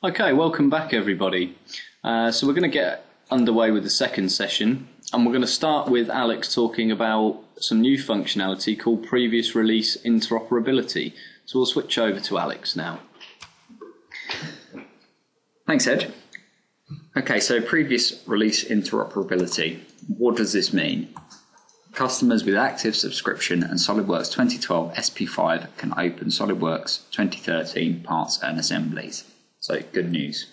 Okay, welcome back everybody. So we're going to get underway with the second session, and we're going to start with Alex talking about some new functionality called previous release interoperability. So we'll switch over to Alex now. Thanks, Ed. Okay, so previous release interoperability. What does this mean? Customers with active subscription and SolidWorks 2012 SP5 can open SolidWorks 2013 parts and assemblies. So good news.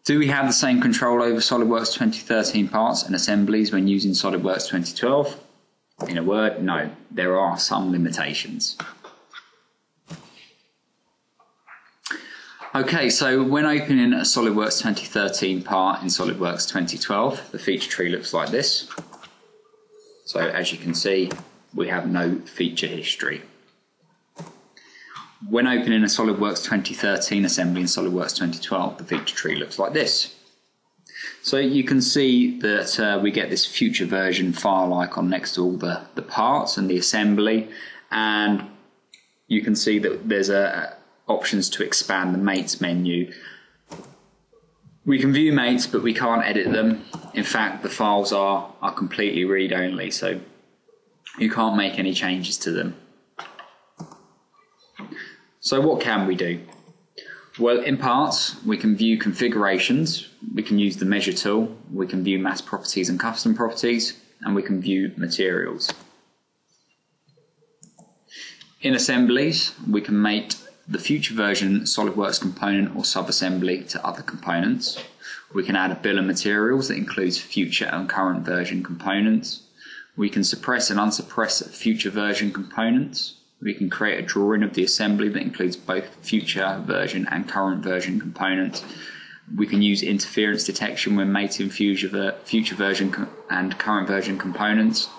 Do we have the same control over SolidWorks 2013 parts and assemblies when using SolidWorks 2012? In a word, no. There are some limitations. Okay, so when opening a SolidWorks 2013 part in SolidWorks 2012, the feature tree looks like this. So as you can see, we have no feature history. When opening a SolidWorks 2013 assembly in SolidWorks 2012, the feature tree looks like this. So you can see that we get this future version file icon next to all the parts and the assembly, and you can see that there's options to expand the mates menu. We can view mates, but we can't edit them. In fact, the files are completely read-only, so you can't make any changes to them. So what can we do? Well, in parts, we can view configurations, we can use the measure tool, we can view mass properties and custom properties, and we can view materials. In assemblies, we can mate the future version SolidWorks component or sub-assembly to other components. We can add a bill of materials that includes future and current version components. We can suppress and unsuppress future version components. We can create a drawing of the assembly that includes both future version and current version components. We can use interference detection when mating future version and current version components.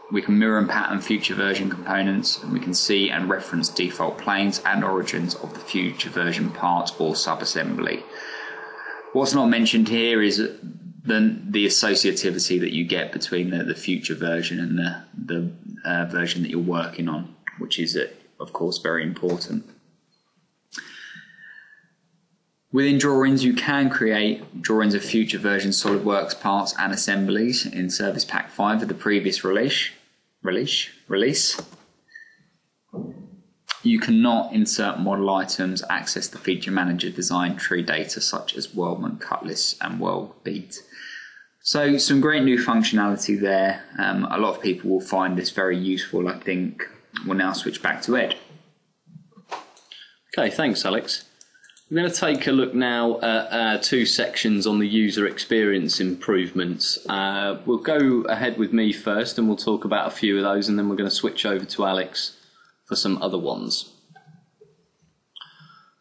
We can mirror and pattern future version components, and we can see and reference default planes and origins of the future version part or sub-assembly. What's not mentioned here is the associativity that you get between the future version and the version that you're working on, which is, of course, very important. Within drawings, you can create drawings of future version SolidWorks parts and assemblies in Service Pack 5 of the previous release. You cannot insert model items, access the feature manager design tree data such as weldment cut lists and weld bead. So some great new functionality there. A lot of people will find this very useful, I think. We'll now switch back to Ed. Okay, thanks Alex. We're going to take a look now at two sections on the user experience improvements. We'll go ahead with me first and we'll talk about a few of those, and then we're going to switch over to Alex for some other ones.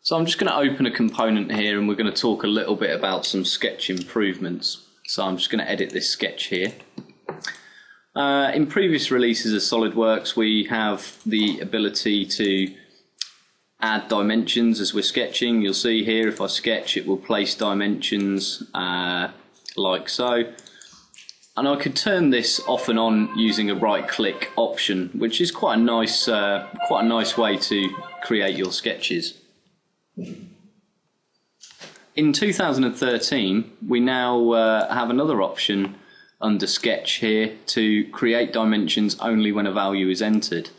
So I'm just going to open a component here and we're going to talk a little bit about some sketch improvements. So I'm just going to edit this sketch here. In previous releases of SolidWorks, we have the ability to add dimensions as we're sketching. You'll see here if I sketch, it will place dimensions like so. And I could turn this off and on using a right-click option, which is quite a nice way to create your sketches. In 2013, we now have another option under sketch here to create dimensions only when a value is entered.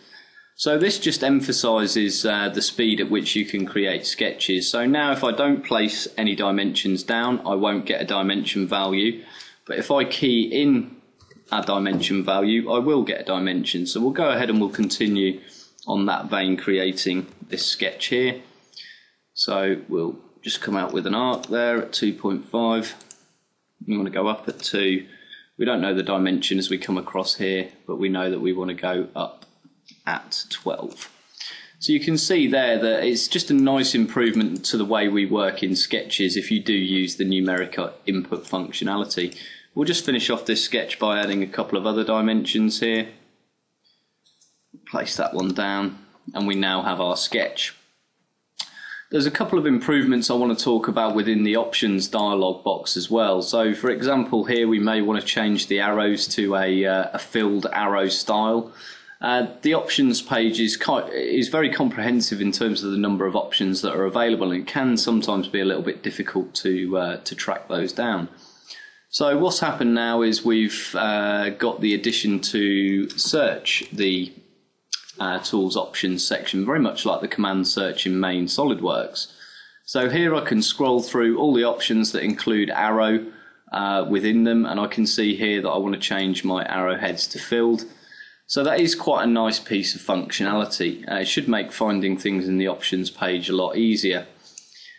So this just emphasizes the speed at which you can create sketches. So now if I don't place any dimensions down, I won't get a dimension value. But if I key in a dimension value, I will get a dimension. So we'll go ahead and we'll continue on that vein creating this sketch here. So we'll just come out with an arc there at 2.5. We want to go up at 2. We don't know the dimension as we come across here, but we know that we want to go up at 12. So you can see there that it's just a nice improvement to the way we work in sketches if you do use the numeric input functionality. We'll just finish off this sketch by adding a couple of other dimensions here. Place that one down and we now have our sketch. There's a couple of improvements I want to talk about within the options dialog box as well. So for example here we may want to change the arrows to a filled arrow style. The options page is very comprehensive in terms of the number of options that are available, and it can sometimes be a little bit difficult to track those down. So what's happened now is we've got the addition to search the tools options section, very much like the command search in main SolidWorks. So here I can scroll through all the options that include arrow within them, and I can see here that I want to change my arrowheads to filled. So that is quite a nice piece of functionality. It should make finding things in the options page a lot easier.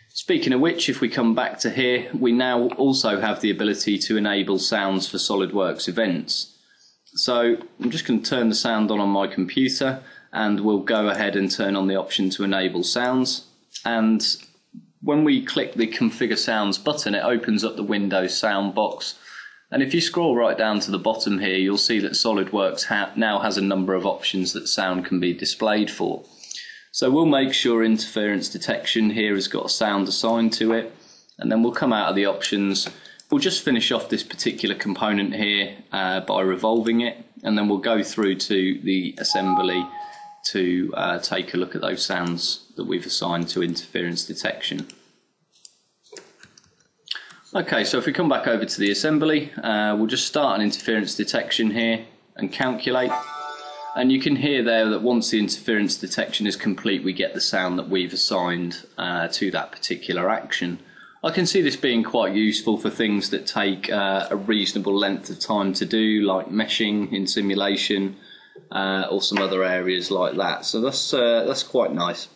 Speaking of which, if we come back to here, we now also have the ability to enable sounds for SolidWorks events. So I'm just going to turn the sound on my computer, and we'll go ahead and turn on the option to enable sounds. And when we click the Configure Sounds button, it opens up the Windows sound box. And if you scroll right down to the bottom here, you'll see that SolidWorks now has a number of options that sound can be displayed for. So we'll make sure interference detection here has got a sound assigned to it, and then we'll come out of the options. We'll just finish off this particular component here by revolving it, and then we'll go through to the assembly to take a look at those sounds that we've assigned to interference detection. Okay, so if we come back over to the assembly, we'll just start an interference detection here and calculate. And you can hear there that once the interference detection is complete, we get the sound that we've assigned to that particular action. I can see this being quite useful for things that take a reasonable length of time to do, like meshing in simulation or some other areas like that. So that's quite nice.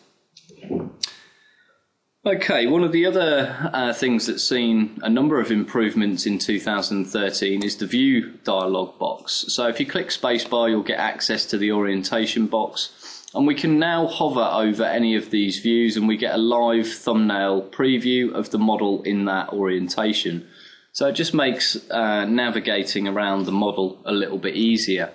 Okay, one of the other things that's seen a number of improvements in 2013 is the View dialog box. So if you click spacebar, you'll get access to the orientation box, and we can now hover over any of these views and we get a live thumbnail preview of the model in that orientation. So it just makes navigating around the model a little bit easier.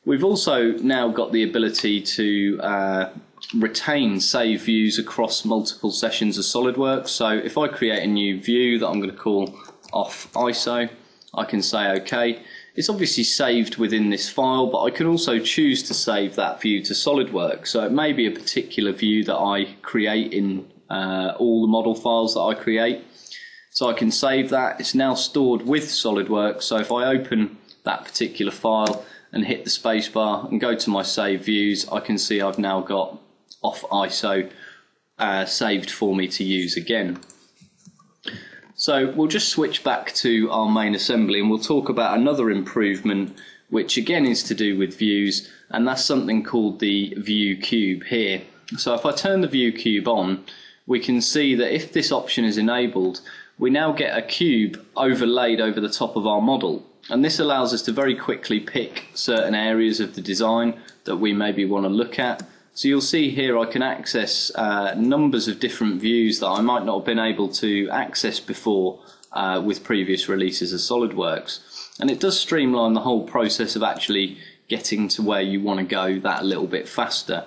We've also now got the ability to retain save views across multiple sessions of SolidWorks. So if I create a new view that I'm going to call off ISO, I can say OK. It's obviously saved within this file, but I can also choose to save that view to SolidWorks. So it may be a particular view that I create in all the model files that I create. So I can save that. It's now stored with SolidWorks. So if I open that particular file and hit the spacebar and go to my save views, I can see I've now got off ISO saved for me to use again. So we'll just switch back to our main assembly and we'll talk about another improvement, which again is to do with views, and that's something called the view cube here. So if I turn the view cube on, we can see that if this option is enabled, we now get a cube overlaid over the top of our model. And this allows us to very quickly pick certain areas of the design that we maybe want to look at. So you'll see here I can access numbers of different views that I might not have been able to access before with previous releases of SolidWorks. And it does streamline the whole process of actually getting to where you want to go that a little bit faster.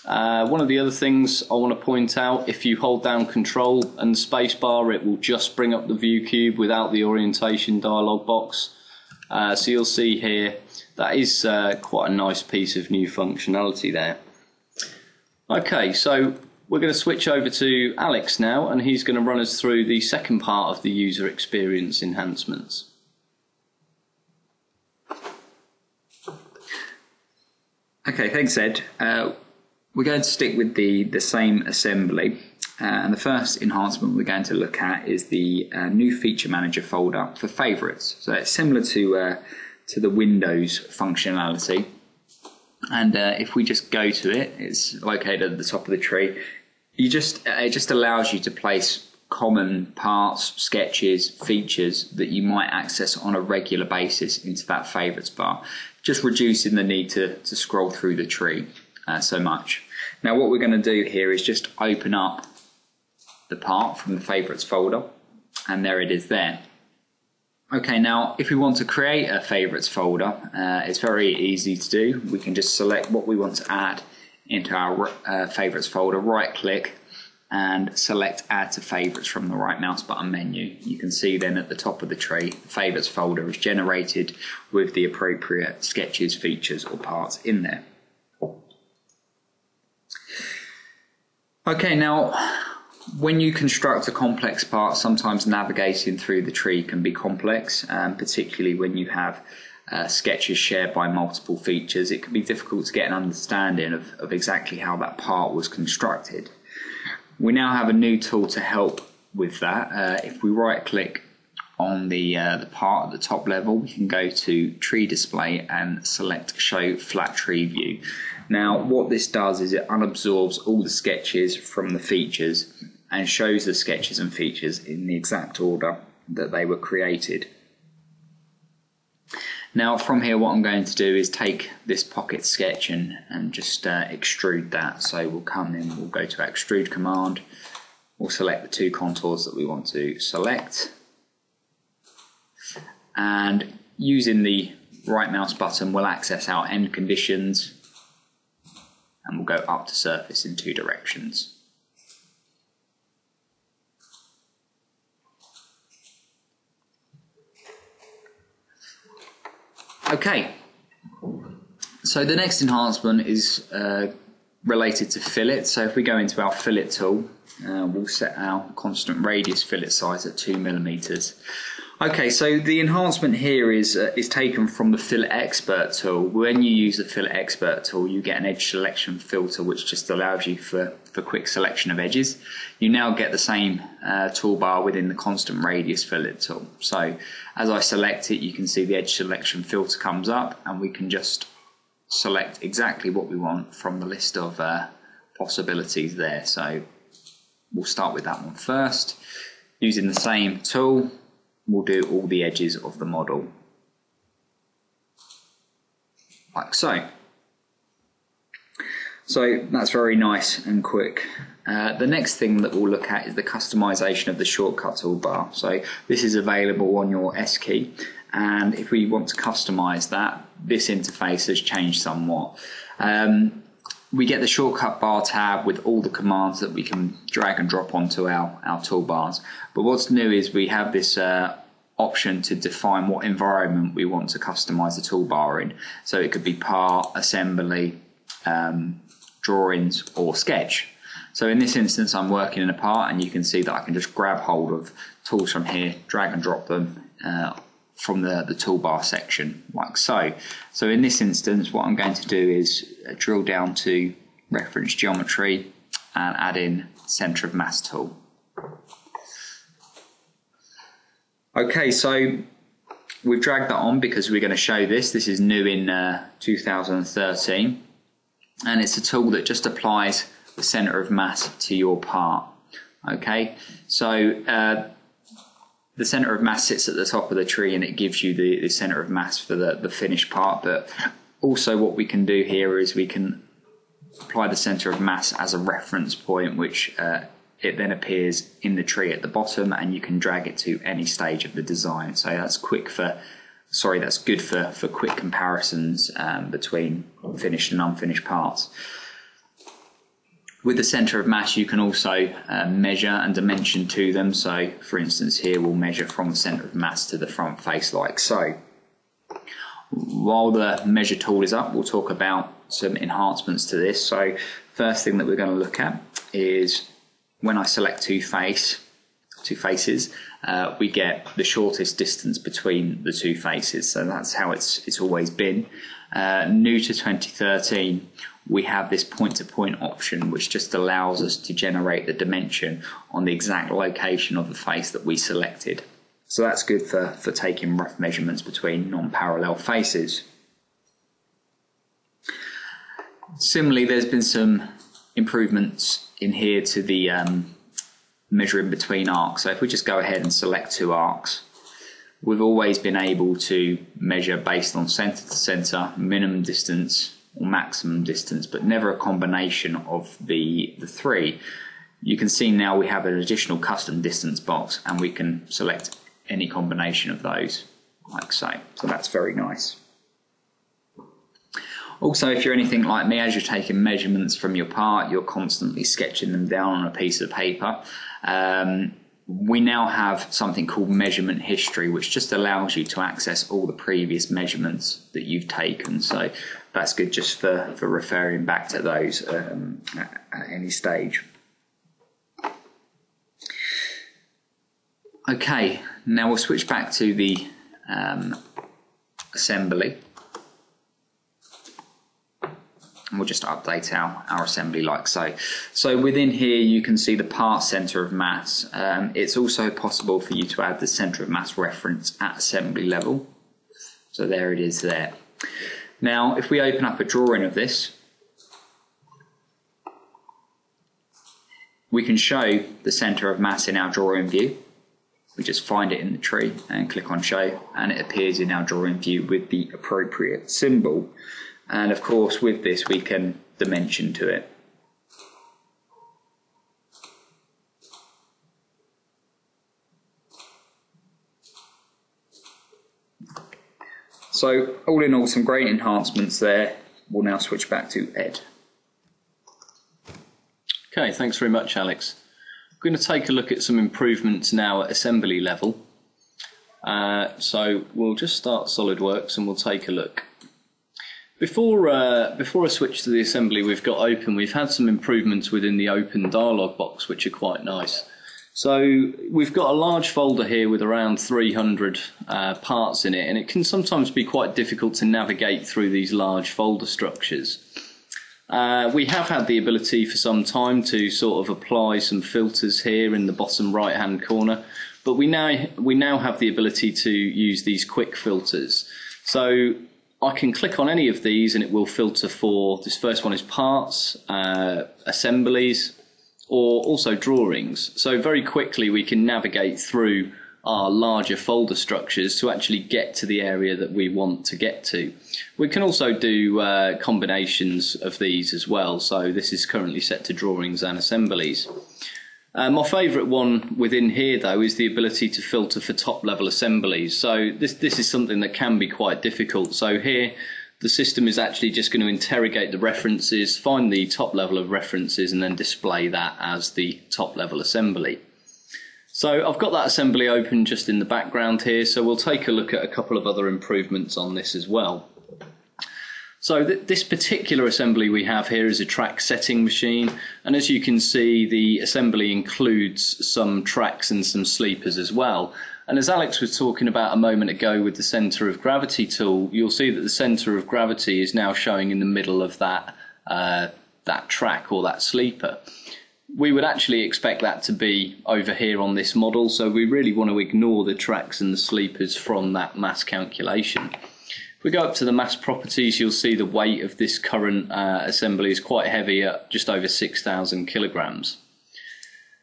One of the other things I want to point out, if you hold down Control and the spacebar, it will just bring up the view cube without the orientation dialog box. So you'll see here that is quite a nice piece of new functionality there. Okay, so we're going to switch over to Alex now, and he's going to run us through the second part of the user experience enhancements. Okay, thanks Ed. We're going to stick with the same assembly, and the first enhancement we're going to look at is the new feature manager folder for favorites. So it's similar to the Windows functionality. And if we just go to it, it's located at the top of the tree. It just allows you to place common parts, sketches, features that you might access on a regular basis into that favorites bar, just reducing the need to scroll through the tree so much. Now what we're going to do here is just open up the part from the favorites folder, and there it is there. Okay, now if we want to create a favorites folder, it's very easy to do. We can just select what we want to add into our favorites folder, right click, and select Add to Favorites from the right mouse button menu. You can see then at the top of the tree, the Favorites folder is generated with the appropriate sketches, features or parts in there. Okay, now when you construct a complex part, sometimes navigating through the tree can be complex, particularly when you have sketches shared by multiple features. It can be difficult to get an understanding of exactly how that part was constructed. We now have a new tool to help with that. If we right click on the part at the top level, we can go to Tree Display and select Show Flat Tree View. Now what this does is it unabsorbs all the sketches from the features and shows the sketches and features in the exact order that they were created. Now from here what I'm going to do is take this pocket sketch and just extrude that. So we'll come in, we'll go to Extrude command, we'll select the two contours that we want to select, and using the right mouse button we'll access our end conditions and we'll go up to surface in two directions. Okay, so the next enhancement is related to fillet. So if we go into our fillet tool, we'll set our constant radius fillet size at 2 millimeters. Okay, so the enhancement here is taken from the Fillet Expert tool. When you use the Fillet Expert tool, you get an edge selection filter which just allows you for quick selection of edges. You now get the same toolbar within the constant radius fillet tool. So as I select it, you can see the edge selection filter comes up and we can just select exactly what we want from the list of possibilities there. So we'll start with that one first. Using the same tool, we'll do all the edges of the model, like so. So that's very nice and quick. The next thing that we'll look at is the customization of the shortcut toolbar. So this is available on your S key, and if we want to customize that, this interface has changed somewhat. We get the shortcut bar tab with all the commands that we can drag and drop onto our toolbars. But what's new is we have this option to define what environment we want to customize the toolbar in. So it could be part, assembly, drawings or sketch. So in this instance I'm working in a part, and you can see that I can just grab hold of tools from here, drag and drop them from the toolbar section, like so. So in this instance what I'm going to do is drill down to reference geometry and add in center of mass tool. Okay, so we've dragged that on because we're going to show this. This is new in 2013, and it's a tool that just applies the center of mass to your part. Okay, so the center of mass sits at the top of the tree and it gives you the center of mass for the finished part. But also what we can do here is we can apply the center of mass as a reference point, which it then appears in the tree at the bottom, and you can drag it to any stage of the design. So that's good for quick comparisons between finished and unfinished parts. With the center of mass you can also measure and dimension to them. So for instance here we'll measure from the center of mass to the front face, like so. While the measure tool is up, we'll talk about some enhancements to this. So first thing that we're going to look at is when I select two faces, we get the shortest distance between the two faces. So that's how it's always been. New to 2013, we have this point-to-point option, which just allows us to generate the dimension on the exact location of the face that we selected. So that's good for taking rough measurements between non-parallel faces. Similarly, there's been some improvements in here to the measuring between arcs. So if we just go ahead and select two arcs, we've always been able to measure based on center to center, minimum distance or maximum distance, but never a combination of the three. You can see now we have an additional custom distance box, and we can select any combination of those, like so. So that's very nice. Also, if you're anything like me, as you're taking measurements from your part, you're constantly sketching them down on a piece of paper. We now have something called measurement history, which just allows you to access all the previous measurements that you've taken. So that's good just for referring back to those at any stage. Okay, now we'll switch back to the assembly. And we'll just update our assembly like so. So within here you can see the part centre of mass. It's also possible for you to add the centre of mass reference at assembly level. So there it is there. Now if we open up a drawing of this, we can show the centre of mass in our drawing view. We just find it in the tree and click on show, and it appears in our drawing view with the appropriate symbol. And of course with this we can dimension to it. So all in all, some great enhancements there. We'll now switch back to Ed. Okay, thanks very much, Alex. We're going to take a look at some improvements now at assembly level. So we'll just start SolidWorks and we'll take a look. Before I switch to the assembly we've got open, we've had some improvements within the open dialog box which are quite nice. So we've got a large folder here with around 300 parts in it, and it can sometimes be quite difficult to navigate through these large folder structures. We have had the ability for some time to sort of apply some filters here in the bottom right hand corner, but we now have the ability to use these quick filters. So I can click on any of these and it will filter for, this first one is parts, assemblies, or also drawings. So very quickly we can navigate through our larger folder structures to actually get to the area that we want to get to. We can also do combinations of these as well, so this is currently set to drawings and assemblies. My favourite one within here though is the ability to filter for top level assemblies. So this is something that can be quite difficult. So here the system is actually just going to interrogate the references, find the top level of references, and then display that as the top level assembly. So I've got that assembly open just in the background here, so we'll take a look at a couple of other improvements on this as well. So this particular assembly we have here is a track setting machine, and as you can see the assembly includes some tracks and some sleepers as well. And as Alex was talking about a moment ago with the centre of gravity tool, you'll see that the centre of gravity is now showing in the middle of that track or that sleeper. We would actually expect that to be over here on this model, so we really want to ignore the tracks and the sleepers from that mass calculation. If we go up to the mass properties, you'll see the weight of this current assembly is quite heavy at just over 6,000 kilograms.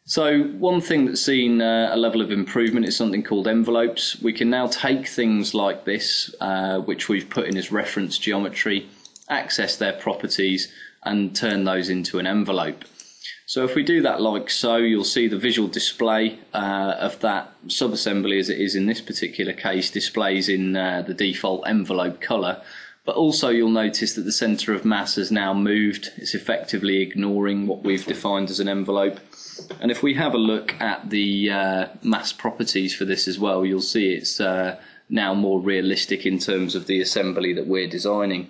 So one thing that's seen a level of improvement is something called envelopes. We can now take things like this, which we've put in as reference geometry, access their properties and turn those into an envelope. So if we do that like so, you'll see the visual display of that subassembly, as it is in this particular case, displays in the default envelope colour. But also you'll notice that the centre of mass has now moved. It's effectively ignoring what we've defined as an envelope. And if we have a look at the mass properties for this as well, you'll see it's now more realistic in terms of the assembly that we're designing.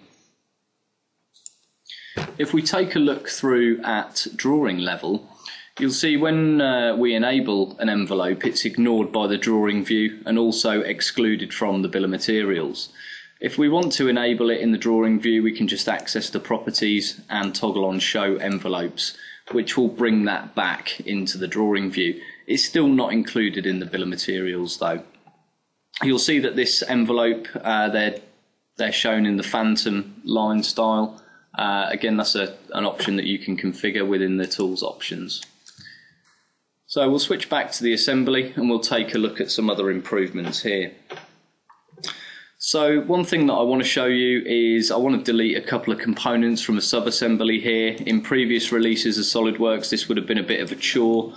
If we take a look through at drawing level, you'll see when we enable an envelope, it's ignored by the drawing view and also excluded from the bill of materials. If we want to enable it in the drawing view, we can just access the properties and toggle on show envelopes, which will bring that back into the drawing view. It's still not included in the bill of materials though. You'll see that this envelope, they're shown in the phantom line style. Again, that's an option that you can configure within the tools options. So we'll switch back to the assembly and we'll take a look at some other improvements here. So one thing that I want to show you is I want to delete a couple of components from a sub-assembly here. In previous releases of SolidWorks, this would have been a bit of a chore.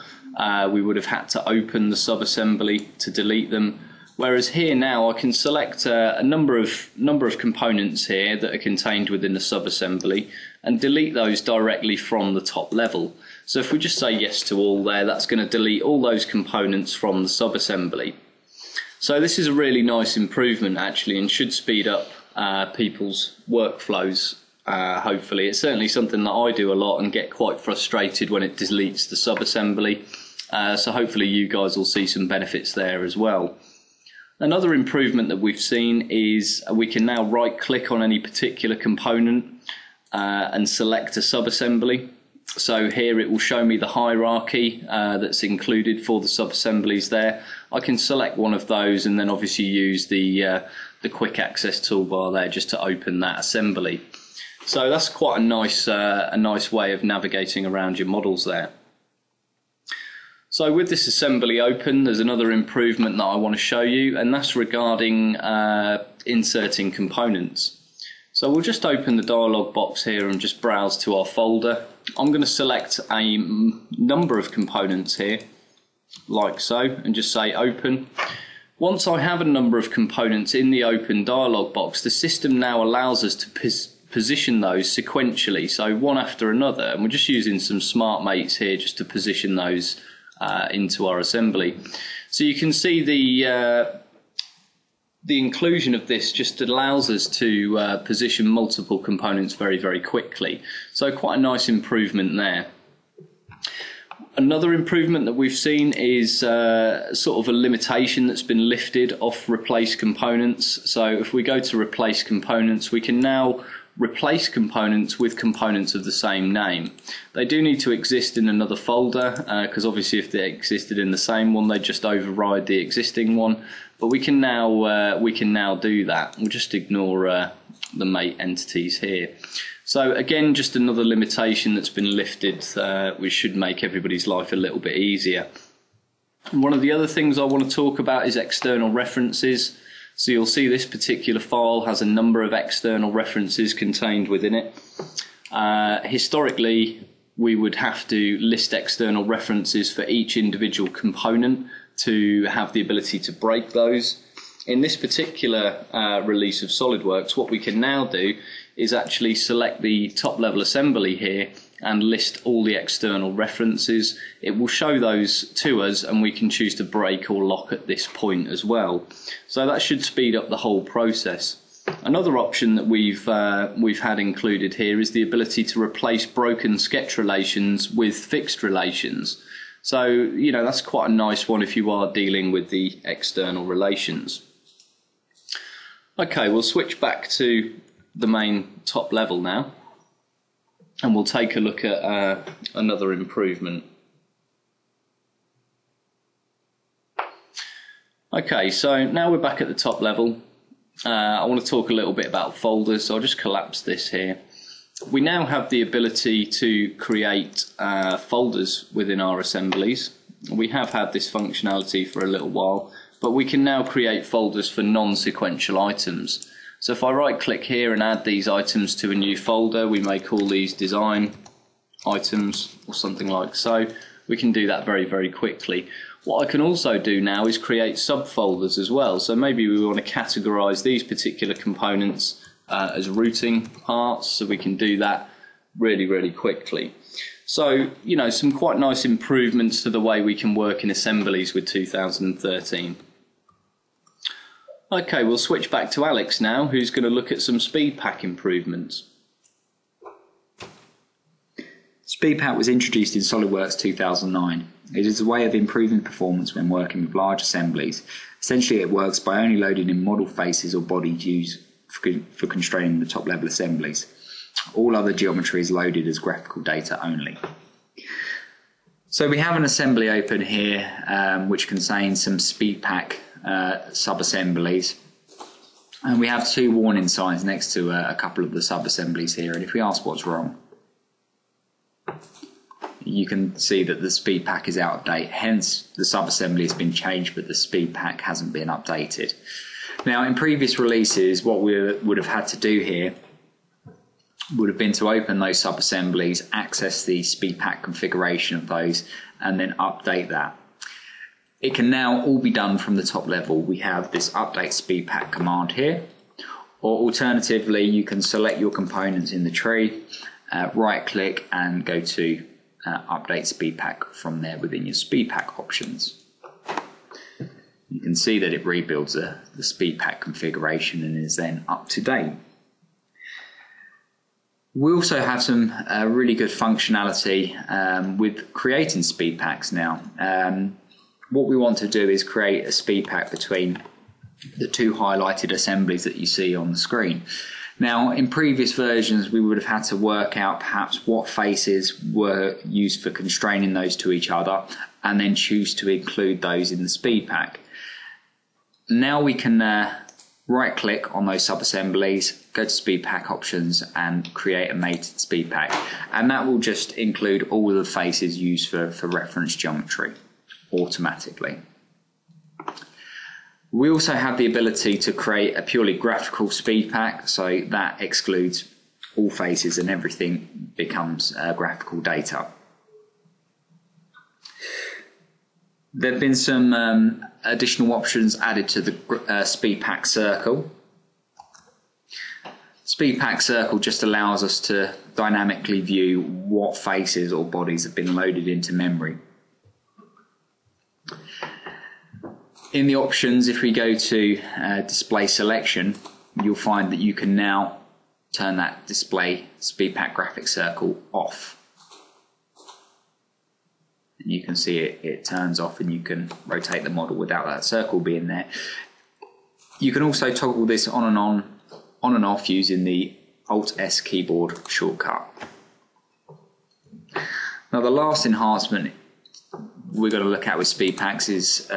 We would have had to open the sub-assembly to delete them. Whereas here now I can select a number of components here that are contained within the sub-assembly and delete those directly from the top level. So if we just say yes to all there, that's going to delete all those components from the sub-assembly. So this is a really nice improvement actually, and should speed up people's workflows. Hopefully, it's certainly something that I do a lot and get quite frustrated when it deletes the sub-assembly. So hopefully you guys will see some benefits there as well. Another improvement that we've seen is we can now right click on any particular component and select a sub-assembly. So here it will show me the hierarchy that's included for the sub-assemblies there. I can select one of those and then obviously use the quick access toolbar there just to open that assembly. So that's quite a nice way of navigating around your models there. So with this assembly open, there's another improvement that I want to show you, and that's regarding inserting components. So we'll just open the dialog box here and just browse to our folder. I'm going to select a number of components here, like so, and just say open. Once I have a number of components in the open dialog box, the system now allows us to position those sequentially, so one after another, and we're just using some smart mates here just to position those into our assembly. So you can see the inclusion of this just allows us to position multiple components very quickly. So quite a nice improvement there. Another improvement that we've seen is sort of a limitation that's been lifted off replace components. So if we go to replace components, we can now replace components with components of the same name. They do need to exist in another folder because obviously if they existed in the same one they just override the existing one, but we can now do that. We'll just ignore the mate entities here. So again, just another limitation that's been lifted which should make everybody's life a little bit easier. And one of the other things I want to talk about is external references. So you'll see this particular file has a number of external references contained within it. Historically, we would have to list external references for each individual component to have the ability to break those. In this particular release of SolidWorks, what we can now do is actually select the top level assembly here and list all the external references. It will show those to us and we can choose to break or lock at this point as well. So that should speed up the whole process. Another option that we've had included here is the ability to replace broken sketch relations with fixed relations. So, you know, that's quite a nice one if you are dealing with the external relations. Okay, we'll switch back to the main top level now, and we'll take a look at another improvement. Okay, so now we're back at the top level. I want to talk a little bit about folders, so I'll just collapse this here. We now have the ability to create folders within our assemblies. We have had this functionality for a little while, but we can now create folders for non-sequential items. So if I right click here and add these items to a new folder, we may call these design items or something like so. We can do that very quickly. What I can also do now is create subfolders as well. So maybe we want to categorize these particular components as routing parts, so we can do that really quickly. So, you know, some quite nice improvements to the way we can work in assemblies with 2013. Okay, we'll switch back to Alex now, who's going to look at some SpeedPak improvements. SpeedPak was introduced in SolidWorks 2009. It is a way of improving performance when working with large assemblies. Essentially, it works by only loading in model faces or body views for constraining the top level assemblies. All other geometry is loaded as graphical data only. So we have an assembly open here which contains some SpeedPak sub-assemblies, and we have two warning signs next to a couple of the sub-assemblies here, and if we ask what's wrong, you can see that the SpeedPak is out of date, hence the sub-assembly has been changed but the SpeedPak hasn't been updated. Now in previous releases what we would have had to do here would have been to open those sub-assemblies, access the SpeedPak configuration of those and then update that. it can now all be done from the top level. We have this update SpeedPak command here, or alternatively you can select your components in the tree, right click and go to update SpeedPak from there within your SpeedPak options. You can see that it rebuilds the SpeedPak configuration and is then up to date. We also have some really good functionality with creating SpeedPaks now. What we want to do is create a SpeedPak between the two highlighted assemblies that you see on the screen. Now, in previous versions, we would have had to work out perhaps what faces were used for constraining those to each other and then choose to include those in the SpeedPak. Now we can right click on those sub-assemblies, go to SpeedPak options and create a mated SpeedPak, and that will just include all of the faces used for reference geometry automatically. We also have the ability to create a purely graphical SpeedPak, so that excludes all faces and everything becomes graphical data. There have been some additional options added to the SpeedPak circle. SpeedPak circle just allows us to dynamically view what faces or bodies have been loaded into memory. In the options, if we go to display selection, you'll find that you can now turn that display SpeedPak graphic circle off. And you can see it turns off and you can rotate the model without that circle being there. You can also toggle this on and off using the Alt-S keyboard shortcut. Now the last enhancement we're going to look at with SpeedPaks is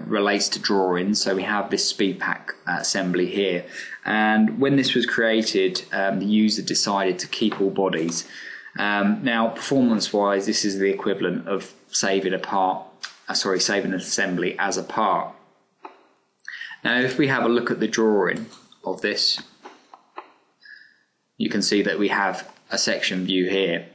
relates to drawings. So we have this SpeedPak assembly here, and when this was created, the user decided to keep all bodies. Now, performance-wise, this is the equivalent of saving an assembly as a part. Now, if we have a look at the drawing of this, you can see that we have a section view here.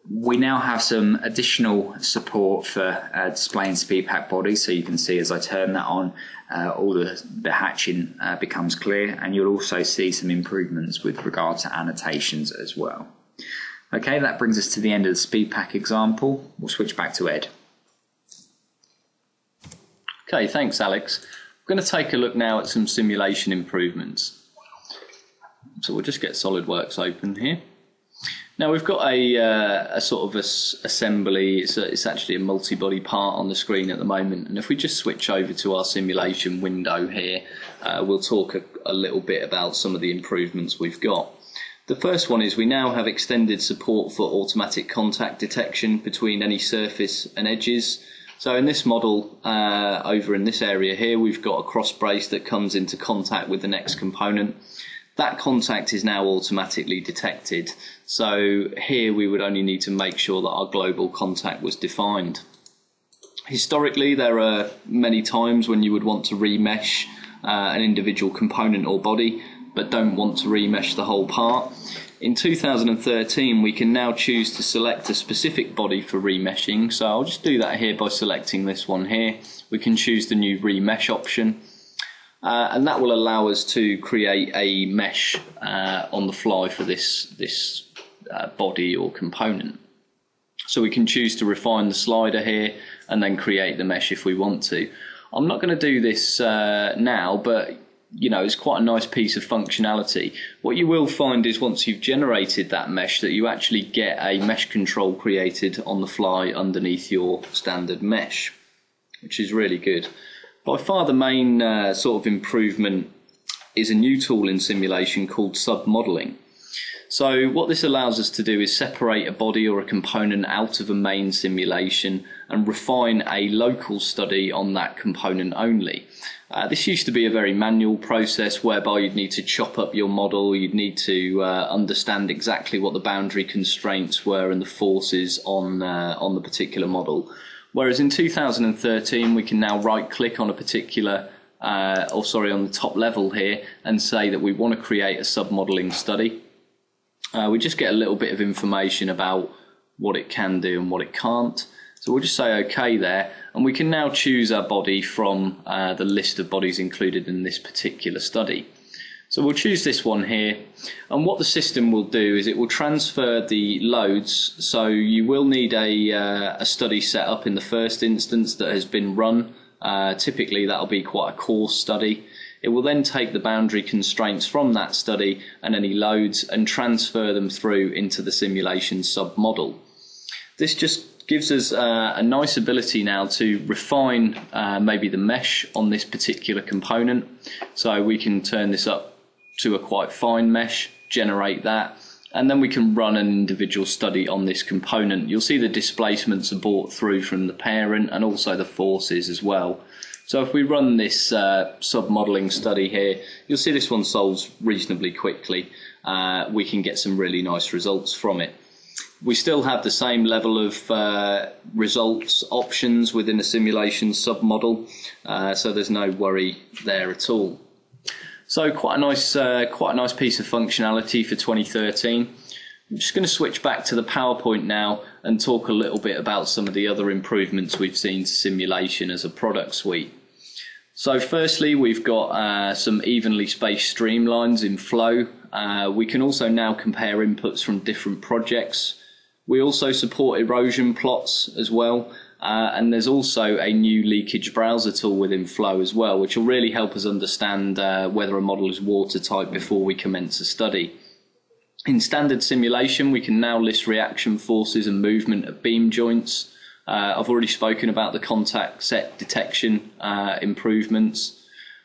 We now have some additional support for displaying SpeedPak bodies, so you can see as I turn that on, all the hatching becomes clear, and you'll also see some improvements with regard to annotations as well. Okay, that brings us to the end of the SpeedPak example. We'll switch back to Ed. Okay, thanks Alex. We're going to take a look now at some simulation improvements. So we'll just get SolidWorks open here. Now we've got a sort of assembly. It's actually a multi-body part on the screen at the moment, and if we just switch over to our simulation window here, we'll talk a little bit about some of the improvements we've got. The first one is we now have extended support for automatic contact detection between any surface and edges. So in this model, over in this area here, we've got a cross brace that comes into contact with the next component. That contact is now automatically detected. So here we would only need to make sure that our global contact was defined. Historically, there are many times when you would want to remesh an individual component or body, but don't want to remesh the whole part. In 2013, we can now choose to select a specific body for remeshing. So I'll just do that here by selecting this one here. We can choose the new remesh option. And that will allow us to create a mesh on the fly for this body or component. So we can choose to refine the slider here and then create the mesh if we want to. I'm not going to do this now, but you know, it's quite a nice piece of functionality. What you will find is once you've generated that mesh, that you actually get a mesh control created on the fly underneath your standard mesh, which is really good. By far the main sort of improvement is a new tool in simulation called sub-modeling. So what this allows us to do is separate a body or a component out of a main simulation and refine a local study on that component only. This used to be a very manual process whereby you'd need to chop up your model, you'd need to understand exactly what the boundary constraints were and the forces on the particular model. Whereas in 2013, we can now right-click on a particular, on the top level here, and say that we want to create a sub-modeling study. We just get a little bit of information about what it can do and what it can't. So we'll just say OK there, and we can now choose our body from the list of bodies included in this particular study. So we'll choose this one here, and what the system will do is it will transfer the loads. So you will need a study set up in the first instance that has been run. Typically that'll be quite a coarse study. It will then take the boundary constraints from that study and any loads and transfer them through into the simulation submodel. This just gives us a nice ability now to refine maybe the mesh on this particular component. So we can turn this up to a quite fine mesh, generate that, and then we can run an individual study on this component. You'll see the displacements are brought through from the parent and also the forces as well. So if we run this sub-modelling study here, you'll see this one solves reasonably quickly. We can get some really nice results from it. We still have the same level of results options within a simulation sub-model, so there's no worry there at all. So quite a nice piece of functionality for 2013. I'm just going to switch back to the PowerPoint now and talk a little bit about some of the other improvements we've seen to simulation as a product suite. So firstly, we've got some evenly spaced streamlines in Flow. We can also now compare inputs from different projects. We also support erosion plots as well. And there's also a new leakage browser tool within Flow as well, which will really help us understand whether a model is watertight before we commence a study. In standard simulation, we can now list reaction forces and movement of beam joints. I've already spoken about the contact set detection improvements.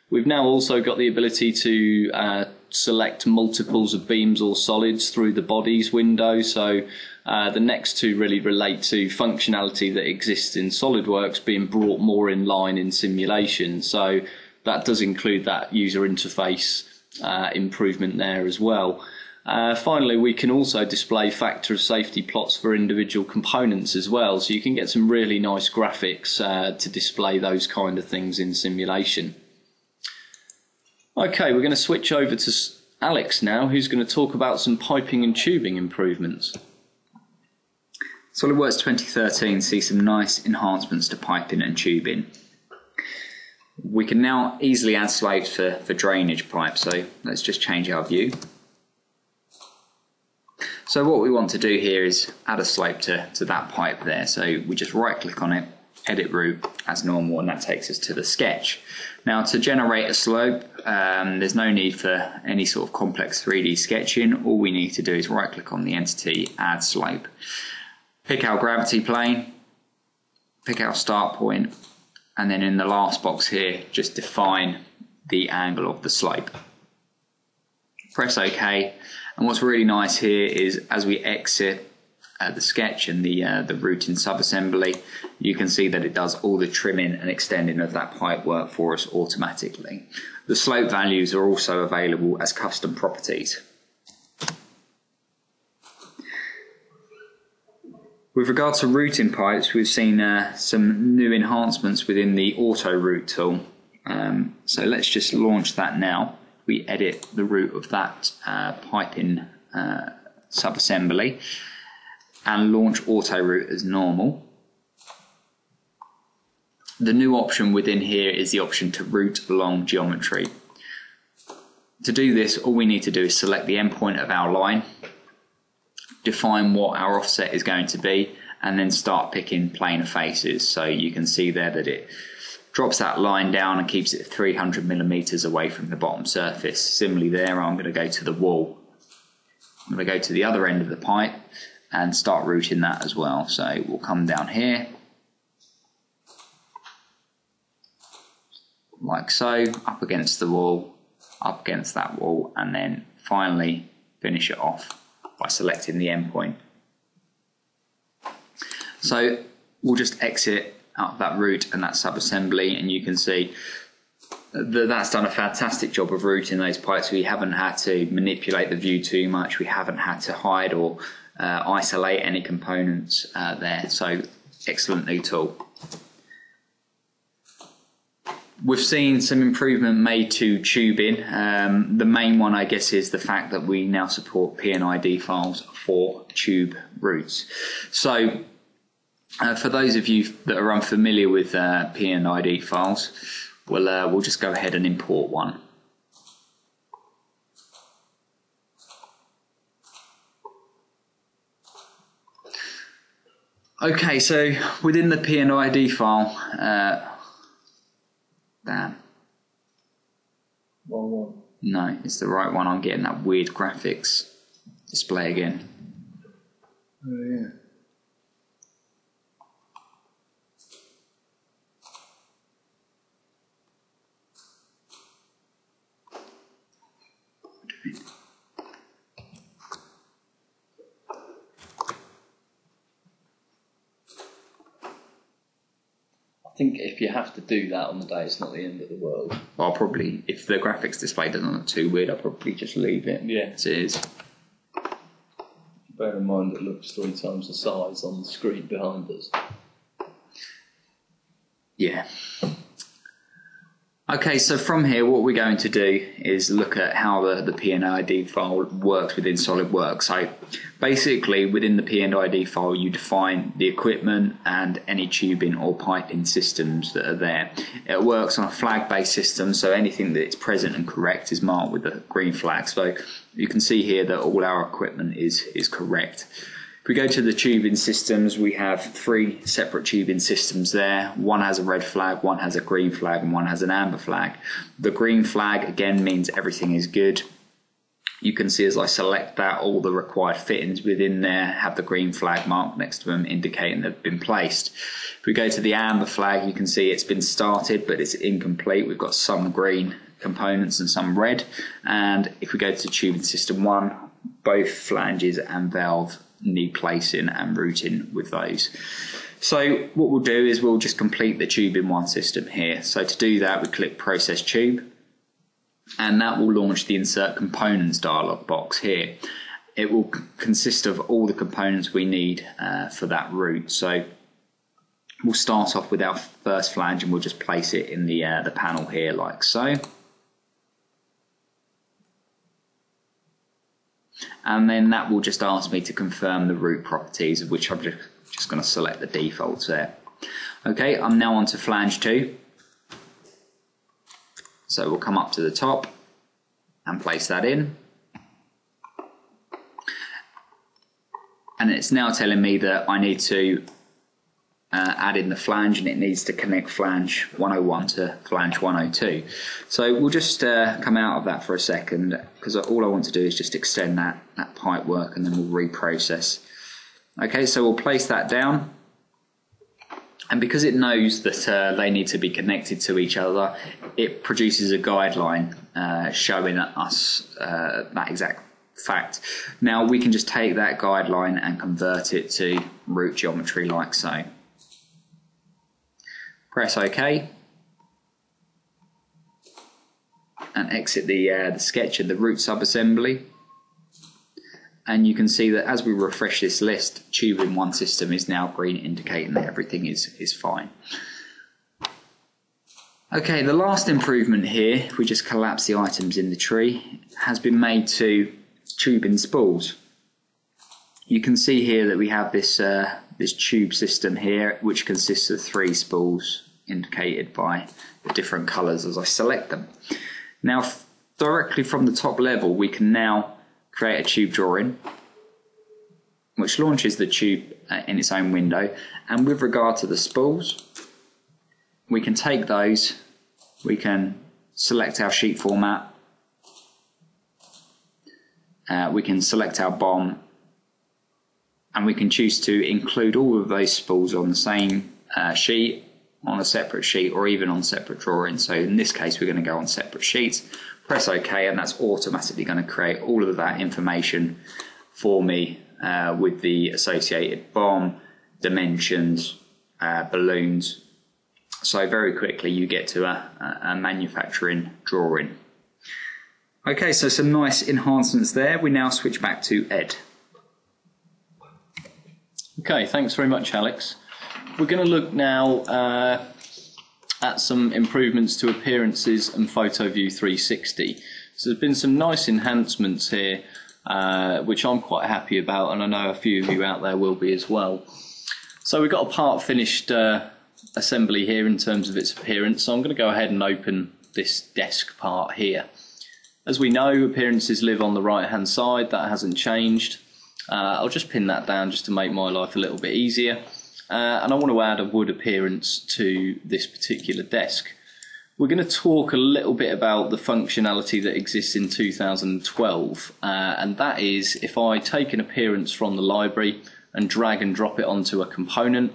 We've now also got the ability to select multiples of beams or solids through the bodies window. So the next two really relate to functionality that exists in SolidWorks being brought more in line in simulation. So that does include that user interface improvement there as well. Finally, we can also display factor of safety plots for individual components as well. So you can get some really nice graphics to display those kind of things in simulation. Okay, we're going to switch over to Alex now, who's going to talk about some piping and tubing improvements. SolidWorks 2013 sees some nice enhancements to piping and tubing. We can now easily add slopes for drainage pipes, so let's just change our view. So what we want to do here is add a slope to that pipe there. So we just right click on it, edit route as normal, and that takes us to the sketch. Now to generate a slope, there's no need for any sort of complex 3D sketching. All we need to do is right click on the entity, add slope. Pick our gravity plane, pick our start point, and then in the last box here, just define the angle of the slope. Press OK, and what's really nice here is as we exit the sketch and the routing subassembly, you can see that it does all the trimming and extending of that pipe work for us automatically. The slope values are also available as custom properties. With regard to routing pipes, we've seen some new enhancements within the auto route tool. So let's just launch that now. We edit the route of that piping subassembly and launch auto route as normal. The new option within here is the option to route along geometry. To do this, all we need to do is select the endpoint of our line, define what our offset is going to be, and then start picking planar faces. So you can see there that it drops that line down and keeps it 300 millimeters away from the bottom surface. Similarly there, I'm going to go to the wall. I'm going to go to the other end of the pipe and start routing that as well. So we'll come down here, like so, up against the wall, up against that wall, and then finally finish it off by selecting the endpoint. So we'll just exit out of that route and that subassembly, and you can see that that's done a fantastic job of routing those pipes. We haven't had to manipulate the view too much. We haven't had to hide or isolate any components there. So excellent new tool. We've seen some improvement made to tubing. The main one, I guess, is the fact that we now support PNID files for tube routes. So For those of you that are unfamiliar with PNID files, we'll just go ahead and import one. Okay, so within the PNID file, damn. Wrong one. No, it's the right one. I'm getting that weird graphics display again. Oh yeah. I think if you have to do that on the day, it's not the end of the world. Well, I'll probably, if the graphics display doesn't look too weird, I'll probably just leave it as it is. Bear in mind it looks 3 times the size on the screen behind us. Yeah. Okay, so from here what we're going to do is look at how the PNID file works within SolidWorks. So basically within the PNID file you define the equipment and any tubing or piping systems that are there. It works on a flag based system, so anything that's present and correct is marked with a green flag. So you can see here that all our equipment is correct. If we go to the tubing systems, we have 3 separate tubing systems there. One has a red flag, one has a green flag, and one has an amber flag. The green flag again means everything is good. You can see as I select that, all the required fittings within there have the green flag mark next to them indicating they've been placed. If we go to the amber flag, you can see it's been started but it's incomplete. We've got some green components and some red. And if we go to tubing system 1, both flanges and valve need placing and routing with those. So what we'll do is we'll just complete the tubing 1 system here. So to do that, we click process tube, and that will launch the insert components dialog box here. It will consist of all the components we need for that route. So we'll start off with our first flange and we'll just place it in the panel here like so. And then that will just ask me to confirm the route properties, of which I'm just going to select the defaults there. Okay, I'm now on to flange 2. So we'll come up to the top and place that in. And it's now telling me that I need to add in the flange, and it needs to connect flange 101 to flange 102. So we'll just come out of that for a second, because all I want to do is just extend that pipe work and then we'll reprocess. Okay, so we'll place that down, and because it knows that they need to be connected to each other, it produces a guideline showing us that exact fact. Now we can just take that guideline and convert it to route geometry like so. Press OK and exit the sketch of the route subassembly, and you can see that as we refresh this list, tubing 1 system is now green, indicating that everything is fine. Okay, the last improvement here, if we just collapse the items in the tree, has been made to tubing spools. You can see here that we have this tube system here, which consists of 3 spools indicated by the different colours as I select them. Now directly from the top level we can now create a tube drawing which launches the tube in its own window, and with regard to the spools we can take those, we can select our sheet format, we can select our BOM, and we can choose to include all of those spools on the same sheet, on a separate sheet, or even on separate drawings. So in this case we're going to go on separate sheets. Press OK, and that's automatically going to create all of that information for me with the associated BOM, dimensions, balloons. So very quickly you get to a manufacturing drawing. Okay, so some nice enhancements there. We now switch back to Ed. Okay, thanks very much, Alex. We're going to look now at some improvements to appearances and photo view 360. So there's been some nice enhancements here, which I'm quite happy about, and I know a few of you out there will be as well. So we've got a part finished assembly here in terms of its appearance. So I'm going to go ahead and open this desk part here. As we know, appearances live on the right hand side. That hasn't changed. I'll just pin that down just to make my life a little bit easier. And I want to add a wood appearance to this particular desk. We're going to talk a little bit about the functionality that exists in 2012, and that is if I take an appearance from the library and drag and drop it onto a component,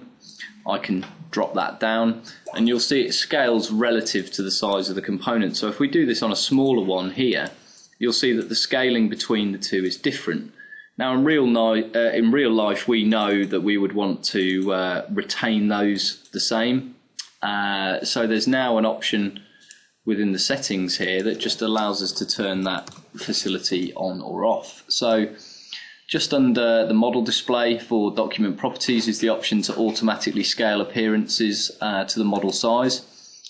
I can drop that down and you'll see it scales relative to the size of the component. So if we do this on a smaller one here, you'll see that the scaling between the two is different. Now in real life we know that we would want to retain those the same. So there's now an option within the settings here that just allows us to turn that facility on or off. So just under the model display for document properties is the option to automatically scale appearances to the model size.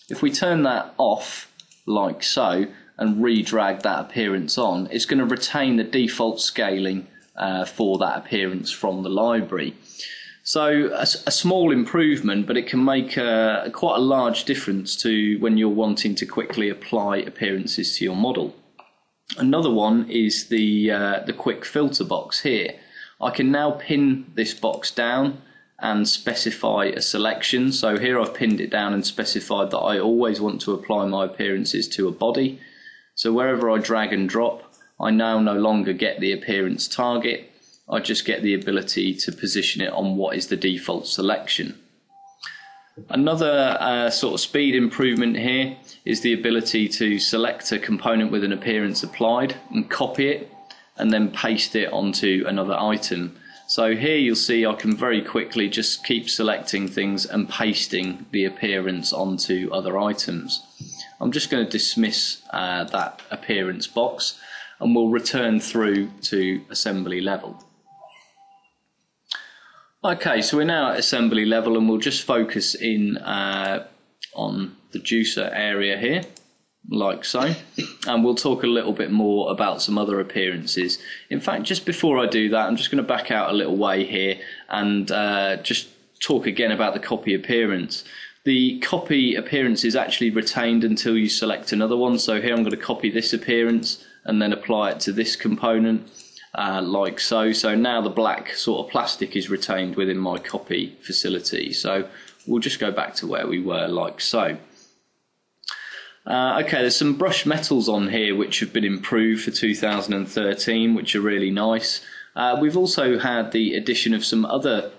If we turn that off like so and re-drag that appearance on, it's going to retain the default scaling for that appearance from the library. So a small improvement, but it can make quite a large difference to when you're wanting to quickly apply appearances to your model. Another one is the quick filter box here. I can now pin this box down and specify a selection. So here I've pinned it down and specified that I always want to apply my appearances to a body. So wherever I drag and drop, I now no longer get the appearance target. I just get the ability to position it on what is the default selection. Another sort of speed improvement here is the ability to select a component with an appearance applied and copy it and then paste it onto another item. So here you'll see I can very quickly just keep selecting things and pasting the appearance onto other items. I'm just going to dismiss that appearance box and we'll return through to assembly level. Okay, so we're now at assembly level and we'll just focus in on the juicer area here, like so, and we'll talk a little bit more about some other appearances. In fact, just before I do that, I'm just going to back out a little way here and just talk again about the copy appearance. The copy appearance is actually retained until you select another one. So here I'm going to copy this appearance and then apply it to this component. Like so. So now the black sort of plastic is retained within my copy facility. So we'll just go back to where we were, like so. Okay, there's some brushed metals on here which have been improved for 2013, which are really nice. We've also had the addition of some other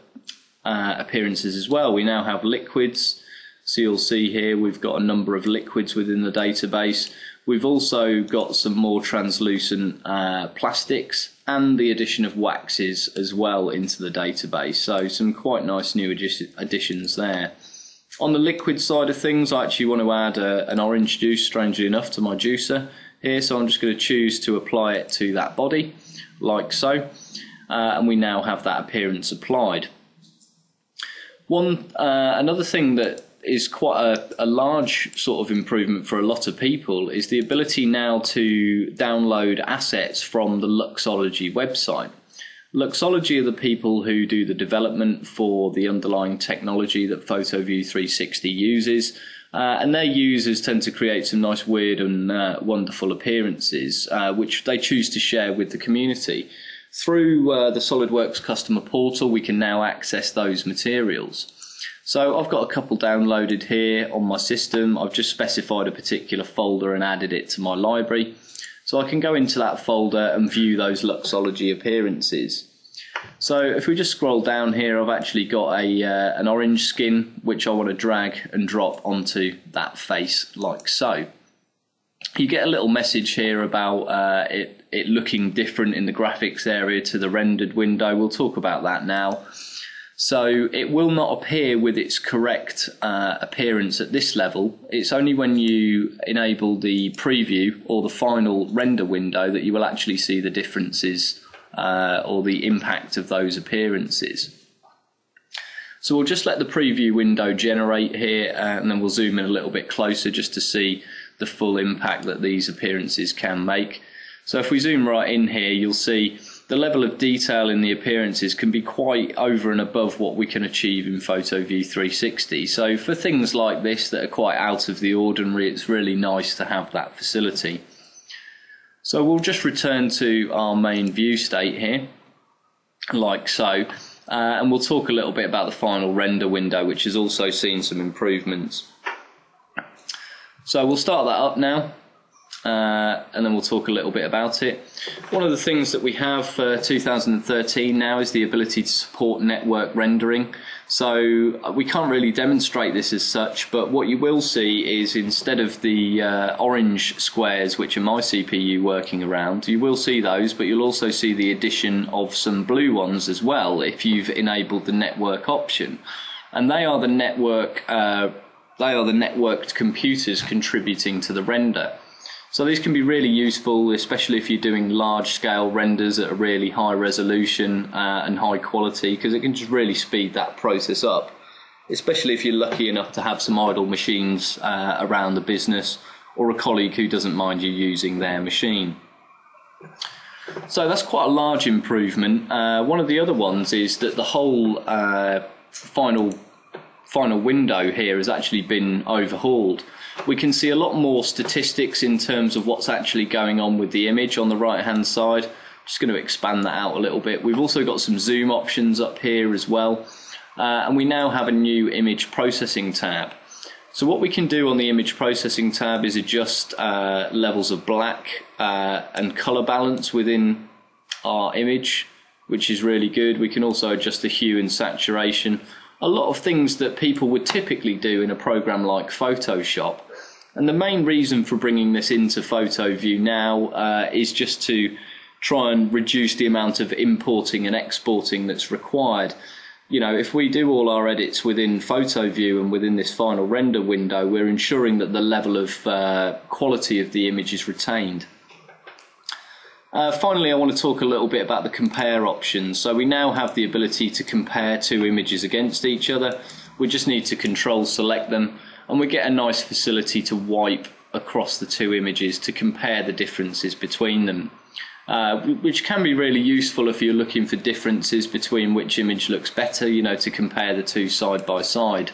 appearances as well. We now have liquids. So you'll see here we've got a number of liquids within the database. We've also got some more translucent plastics and the addition of waxes as well into the database. So some quite nice new additions there. On the liquid side of things, I actually want to add an orange juice, strangely enough, to my juicer here. So I'm just going to choose to apply it to that body, like so. And we now have that appearance applied. Another thing that is quite a large sort of improvement for a lot of people is the ability now to download assets from the Luxology website. Luxology are the people who do the development for the underlying technology that PhotoView 360 uses, and their users tend to create some nice weird and wonderful appearances which they choose to share with the community. Through the SolidWorks customer portal we can now access those materials. So I've got a couple downloaded here on my system. I've just specified a particular folder and added it to my library. So I can go into that folder and view those Luxology appearances. So if we just scroll down here, I've actually got an orange skin which I want to drag and drop onto that face, like so. You get a little message here about it looking different in the graphics area to the rendered window. We'll talk about that now. So it will not appear with its correct appearance at this level. It's only when you enable the preview or the final render window that you will actually see the differences or the impact of those appearances. So we'll just let the preview window generate here and then we'll zoom in a little bit closer just to see the full impact that these appearances can make. So if we zoom right in here, you'll see the level of detail in the appearances can be quite over and above what we can achieve in PhotoView 360. So for things like this that are quite out of the ordinary, it's really nice to have that facility. So we'll just return to our main view state here, like so, and we'll talk a little bit about the final render window, which has also seen some improvements. So we'll start that up now, and then we'll talk a little bit about it. One of the things that we have for 2013 now is the ability to support network rendering. So we can't really demonstrate this as such, but what you will see is instead of the orange squares, which are my CPU working around, you will see those, but you'll also see the addition of some blue ones as well if you've enabled the network option. And they are the networked computers contributing to the render. So these can be really useful, especially if you're doing large-scale renders at a really high resolution and high quality, because it can just really speed that process up, especially if you're lucky enough to have some idle machines around the business, or a colleague who doesn't mind you using their machine. So that's quite a large improvement. One of the other ones is that the whole final window here has actually been overhauled. We can see a lot more statistics in terms of what's actually going on with the image on the right hand side. I'm just going to expand that out a little bit. We've also got some zoom options up here as well, and we now have a new image processing tab. So what we can do on the image processing tab is adjust levels of black and color balance within our image, which is really good. We can also adjust the hue and saturation. A lot of things that people would typically do in a program like Photoshop. And the main reason for bringing this into PhotoView now is just to try and reduce the amount of importing and exporting that's required. You know, if we do all our edits within PhotoView and within this final render window, we're ensuring that the level of quality of the image is retained. Finally, I want to talk a little bit about the compare options. So we now have the ability to compare two images against each other. We just need to control select them, and we get a nice facility to wipe across the two images to compare the differences between them, which can be really useful if you're looking for differences between which image looks better, you know, to compare the two side by side.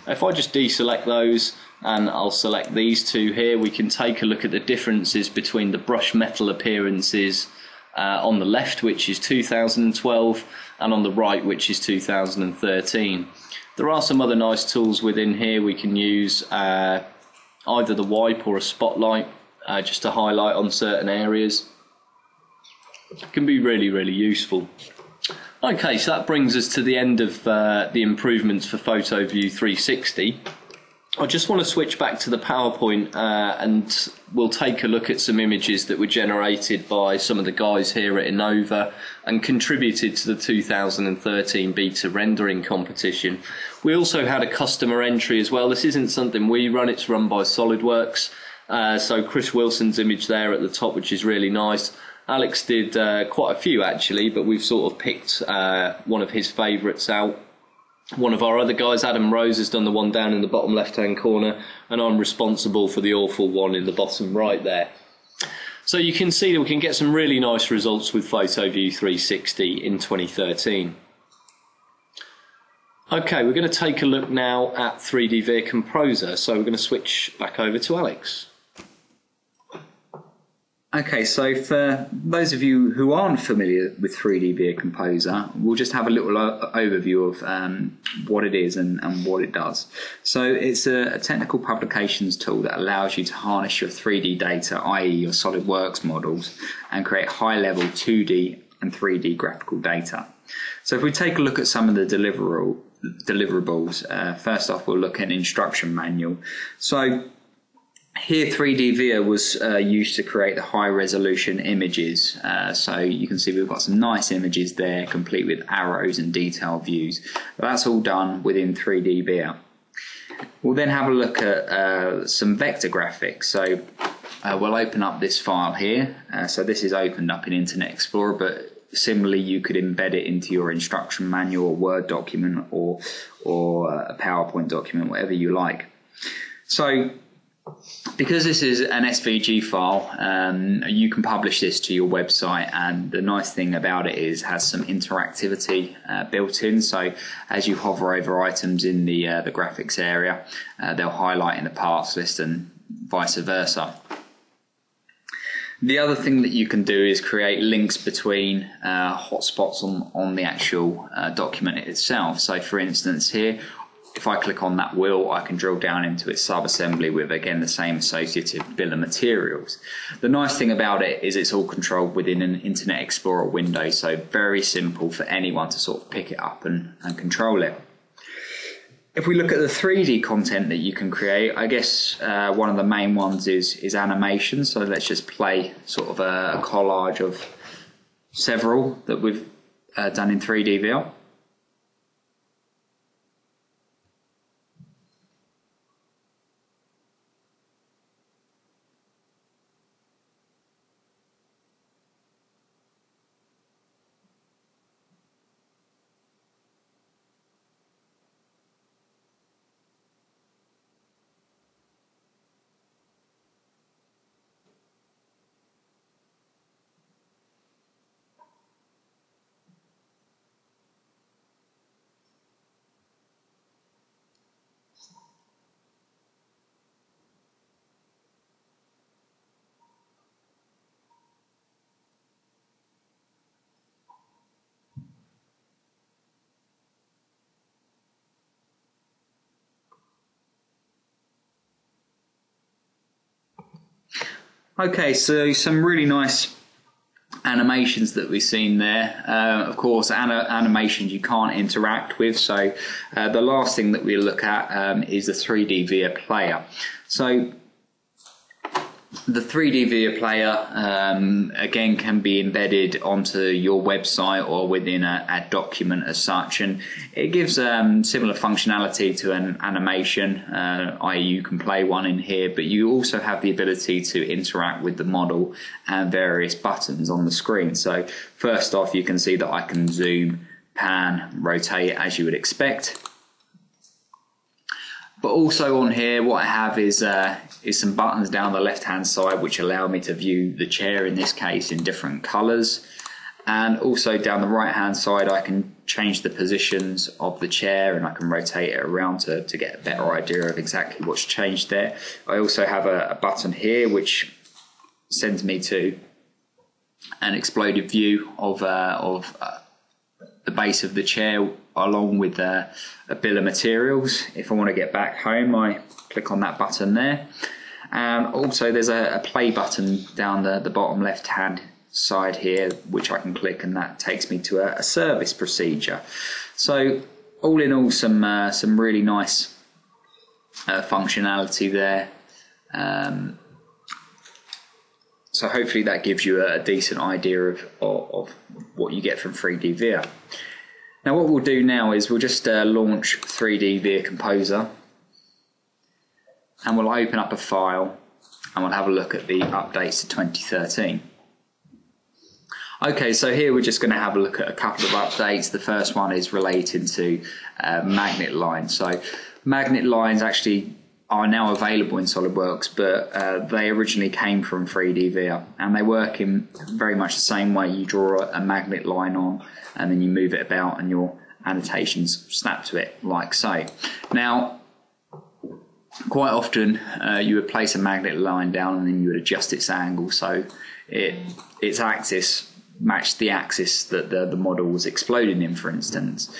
If I just deselect those and I'll select these two here, we can take a look at the differences between the brush metal appearances on the left, which is 2012, and on the right, which is 2013. There are some other nice tools within here. We can use either the wipe or a spotlight just to highlight on certain areas. It can be really, really useful. Okay, so that brings us to the end of the improvements for PhotoView 360. I just want to switch back to the PowerPoint and we'll take a look at some images that were generated by some of the guys here at Innova and contributed to the 2013 beta rendering competition. We also had a customer entry as well. This isn't something we run, it's run by SolidWorks. So Chris Wilson's image there at the top, which is really nice. Alex did quite a few actually, but we've sort of picked one of his favourites out. One of our other guys, Adam Rose, has done the one down in the bottom left-hand corner, and I'm responsible for the awful one in the bottom right there. So you can see that we can get some really nice results with PhotoView 360 in 2013. Okay, we're going to take a look now at 3D Via Composer, so we're going to switch back over to Alex. Okay, so for those of you who aren't familiar with 3D Via Composer, we'll just have a little overview of what it is and what it does. So it's a technical publications tool that allows you to harness your 3D data, i.e. your SolidWorks models, and create high-level 2D and 3D graphical data. So if we take a look at some of the deliverables, first off we'll look at an instruction manual. So here 3D Via was used to create the high resolution images, so you can see we've got some nice images there complete with arrows and detail views. But that's all done within 3D Via. We'll then have a look at some vector graphics. So we'll open up this file here. So this is opened up in Internet Explorer, but similarly you could embed it into your instruction manual or Word document or a PowerPoint document, whatever you like. So Because this is an SVG file, you can publish this to your website, and the nice thing about it is it has some interactivity built in. So as you hover over items in the graphics area, they'll highlight in the parts list and vice versa. The other thing that you can do is create links between hotspots on the actual document itself. So for instance here, if I click on that wheel, I can drill down into its sub-assembly with, again, the same associated bill of materials. The nice thing about it is it's all controlled within an Internet Explorer window, so very simple for anyone to sort of pick it up and control it. If we look at the 3D content that you can create, I guess one of the main ones is animation. So let's just play sort of a collage of several that we've done in 3D VL. Okay, so some really nice animations that we've seen there. Of course, animations you can't interact with, so the last thing that we'll look at is the 3D Via player. So the 3D Via player again can be embedded onto your website or within a document as such, and it gives similar functionality to an animation, i.e. you can play one in here, but you also have the ability to interact with the model and various buttons on the screen. So first off, you can see that I can zoom, pan, rotate as you would expect. But also on here, what I have is some buttons down the left-hand side which allow me to view the chair, in this case, in different colours. And also down the right-hand side, I can change the positions of the chair and I can rotate it around to get a better idea of exactly what's changed there. I also have a button here which sends me to an exploded view of the base of the chair, along with a bill of materials. If I want to get back home, I click on that button there. And also there's a play button down the bottom left hand side here, which I can click, and that takes me to a service procedure. So all in all, some really nice functionality there. So hopefully that gives you a decent idea of what you get from 3D Via. Now what we'll do now is we'll just launch 3D Via Composer, and we'll open up a file and we'll have a look at the updates to 2013. Okay, so here we're just going to have a look at a couple of updates. The first one is related to magnet lines. So magnet lines actually are now available in SolidWorks, but they originally came from 3D Via, and they work in very much the same way. You draw a magnet line on and then you move it about and your annotations snap to it like so. Now quite often you would place a magnet line down and then you would adjust its angle so its axis matched the axis that the model was exploding in, for instance.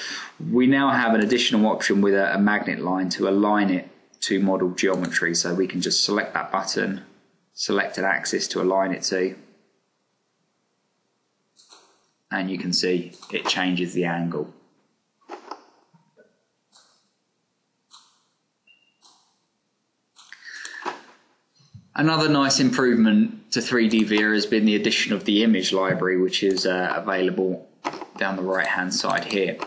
We now have an additional option with a magnet line to align it to model geometry, so we can just select that button, select an axis to align it to, and you can see it changes the angle. Another nice improvement to 3D Via has been the addition of the image library, which is available down the right hand side here.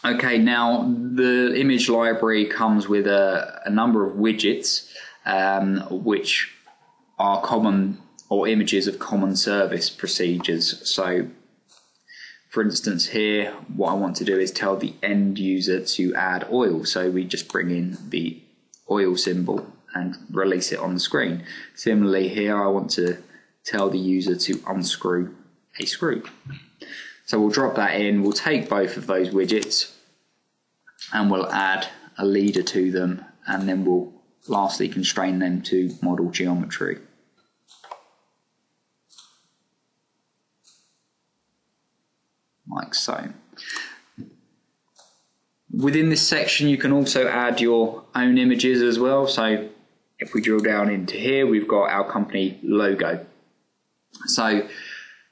Okay, now the image library comes with a number of widgets which are common, or images of common service procedures. So for instance here, what I want to do is tell the end user to add oil. So we just bring in the oil symbol and release it on the screen. Similarly here, I want to tell the user to unscrew a screw. So we'll drop that in, we'll take both of those widgets and we'll add a leader to them, and then we'll lastly constrain them to model geometry. Like so. Within this section you can also add your own images as well. So if we drill down into here, we've got our company logo. So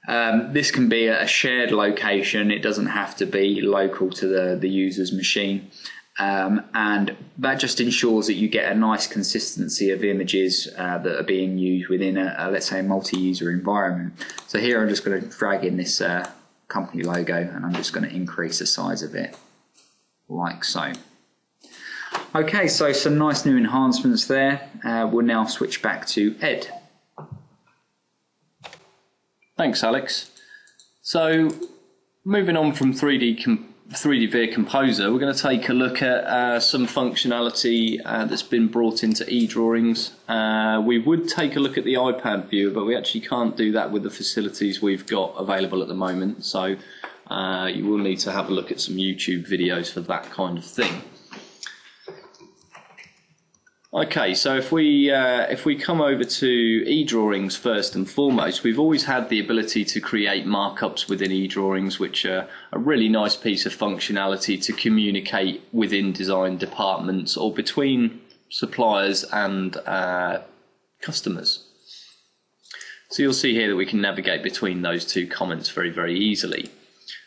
this can be a shared location, it doesn't have to be local to the user's machine. And that just ensures that you get a nice consistency of images that are being used within let's say a multi-user environment. So here I'm just going to drag in this company logo, and I'm just going to increase the size of it like so. Okay, so some nice new enhancements there. We'll now switch back to Ed. Thanks, Alex. So moving on from 3D Composer, we're going to take a look at some functionality that's been brought into eDrawings. We would take a look at the iPad viewer, but we actually can't do that with the facilities we've got available at the moment, so you will need to have a look at some YouTube videos for that kind of thing. Okay, so if we come over to eDrawings first and foremost, we've always had the ability to create markups within eDrawings, which are a really nice piece of functionality to communicate within design departments or between suppliers and customers. So you'll see here that we can navigate between those two comments very, very easily.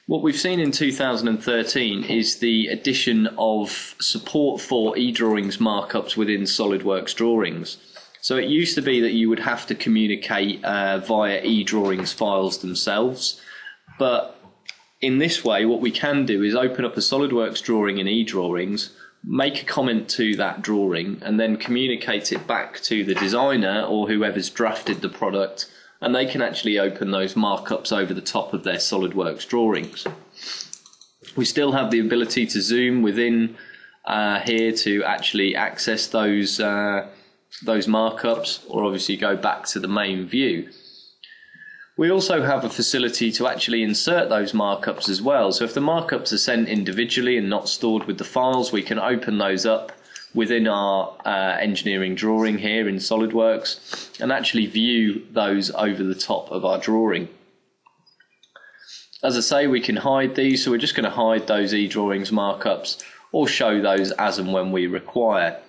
What we've seen in 2013 is the addition of support for eDrawings markups within SolidWorks drawings. So it used to be that you would have to communicate via eDrawings files themselves, but in this way what we can do is open up a SolidWorks drawing in eDrawings, make a comment to that drawing, and then communicate it back to the designer or whoever's drafted the product, and they can actually open those markups over the top of their SolidWorks drawings. We still have the ability to zoom within here to actually access those markups, or obviously go back to the main view. We also have a facility to actually insert those markups as well. So if the markups are sent individually and not stored with the files, we can open those up within our engineering drawing here in SolidWorks and actually view those over the top of our drawing. As I say, we can hide these, so we're just going to hide those eDrawings markups or show those as and when we require.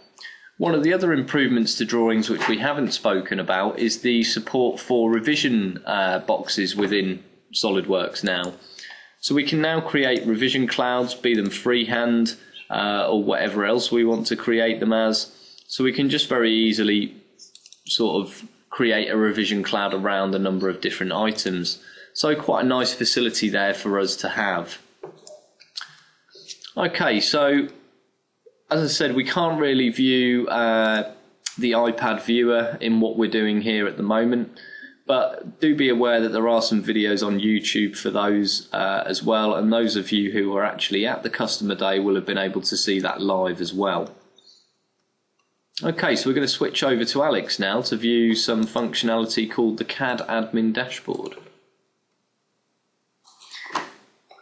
One of the other improvements to drawings which we haven't spoken about is the support for revision boxes within SolidWorks now. So we can now create revision clouds, be them freehand, or whatever else we want to create them as. So we can just very easily sort of create a revision cloud around a number of different items. So quite a nice facility there for us to have. Okay, so as I said, we can't really view the iPad viewer in what we're doing here at the moment, but do be aware that there are some videos on YouTube for those as well, and those of you who are actually at the customer day will have been able to see that live as well. Okay, so we're going to switch over to Alex now to view some functionality called the CAD Admin Dashboard.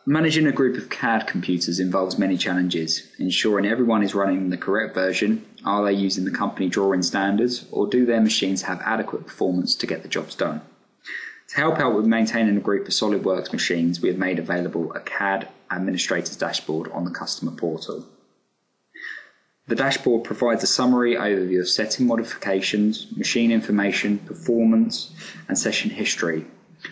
Managing a group of CAD computers involves many challenges, ensuring everyone is running the correct version. Are they using the company drawing standards, or do their machines have adequate performance to get the jobs done? To help out with maintaining a group of SolidWorks machines, we have made available a CAD Administrator's Dashboard on the customer portal. The dashboard provides a summary overview of setting modifications, machine information, performance, and session history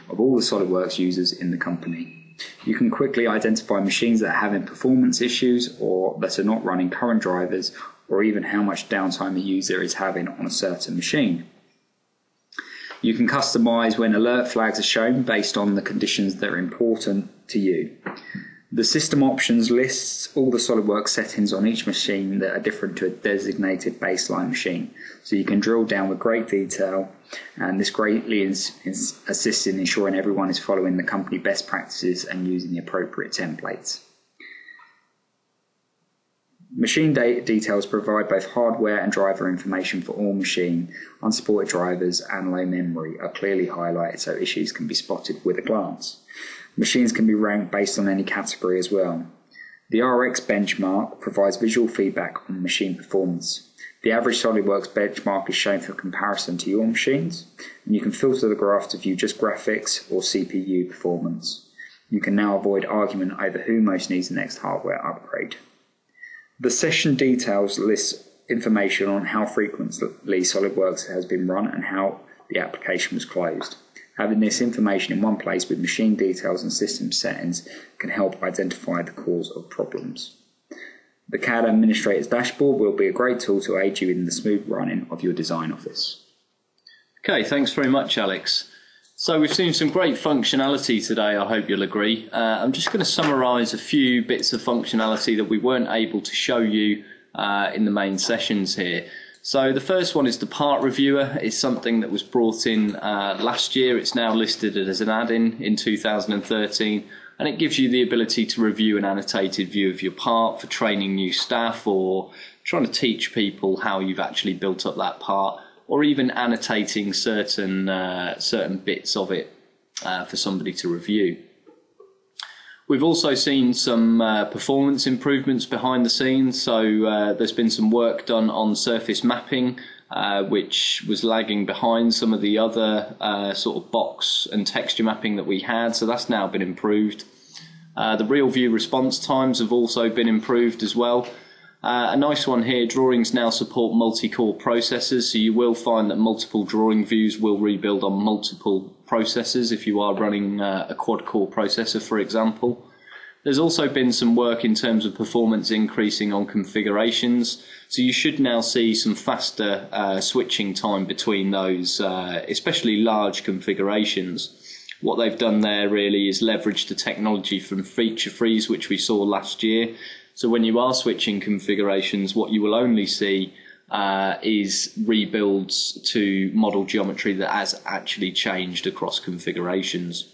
of all the SolidWorks users in the company. You can quickly identify machines that are having performance issues or that are not running current drivers, or even how much downtime a user is having on a certain machine. You can customize when alert flags are shown based on the conditions that are important to you. The system options lists all the SolidWorks settings on each machine that are different to a designated baseline machine, so you can drill down with great detail, and this greatly assists in ensuring everyone is following the company best practices and using the appropriate templates. Machine details provide both hardware and driver information for all machine. Unsupported drivers and low memory are clearly highlighted so issues can be spotted with a glance. Machines can be ranked based on any category as well. The RX benchmark provides visual feedback on machine performance. The average SolidWorks benchmark is shown for comparison to your machines, and you can filter the graph to view just graphics or CPU performance. You can now avoid argument over who most needs the next hardware upgrade. The session details lists information on how frequently SolidWorks has been run and how the application was closed. Having this information in one place with machine details and system settings can help identify the cause of problems. The CAD Administrator's Dashboard will be a great tool to aid you in the smooth running of your design office. Okay, thanks very much, Alex. So we've seen some great functionality today, I hope you'll agree. I'm just going to summarise a few bits of functionality that we weren't able to show you in the main sessions here. So the first one is the part reviewer. It's something that was brought in last year. It's now listed as an add-in in 2013, and it gives you the ability to review an annotated view of your part for training new staff or trying to teach people how you've actually built up that part, or even annotating certain bits of it for somebody to review. We've also seen some performance improvements behind the scenes. So there's been some work done on surface mapping, which was lagging behind some of the other sort of box and texture mapping that we had. So that's now been improved. The real view response times have also been improved as well. A nice one here, drawings now support multi-core processors, so you will find that multiple drawing views will rebuild on multiple processors if you are running a quad-core processor, for example. There's also been some work in terms of performance increasing on configurations, so you should now see some faster switching time between those, especially large configurations. What they've done there really is leverage the technology from feature freeze, which we saw last year. So when you are switching configurations, what you will only see is rebuilds to model geometry that has actually changed across configurations.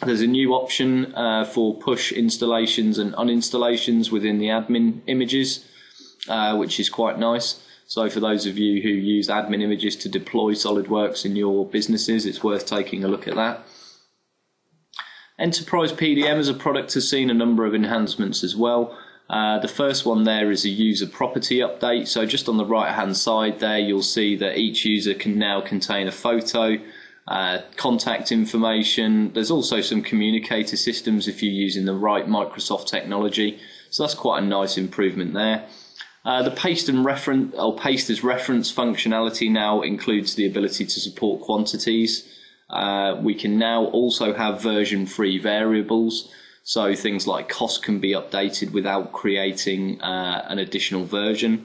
There's a new option for push installations and uninstallations within the admin images, which is quite nice. So for those of you who use admin images to deploy SolidWorks in your businesses, it's worth taking a look at that. Enterprise PDM as a product has seen a number of enhancements as well. The first one there is a user property update. So just on the right hand side there, you'll see that each user can now contain a photo, contact information. There's also some communicator systems if you're using the right Microsoft technology. So that's quite a nice improvement there. The paste and reference or paste as reference functionality now includes the ability to support quantities. We can now also have version-free variables. So things like cost can be updated without creating an additional version.